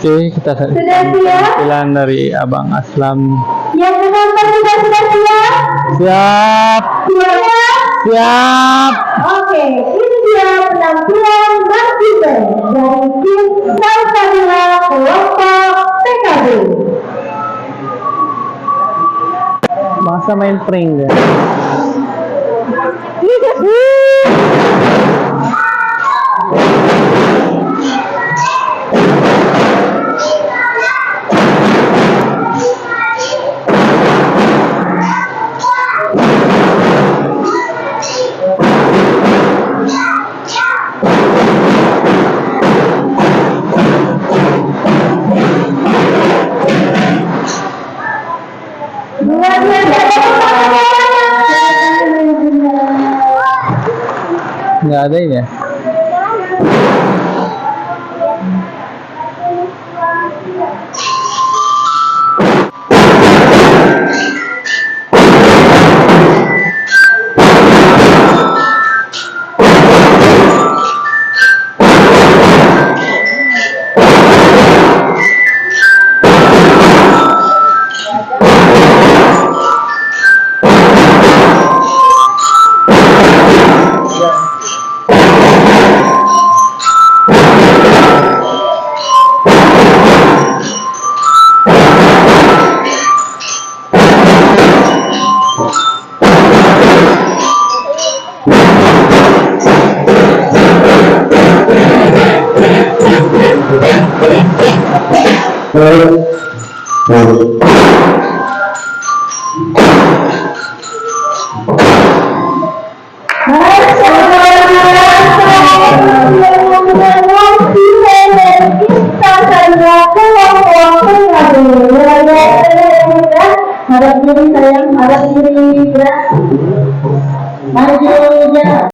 Oke, kita Sudah siap? tampilan dari Abang Aslam. Yang menonton juga sudah siap? Siap, Siap? siap. Oke, ini dia penampilan Martizen dari tim Salsabila kelompok PKB. Masa main prank deh. Luar biasa. Nggak ada ini ya? Harap diri sayang, harap diri ya.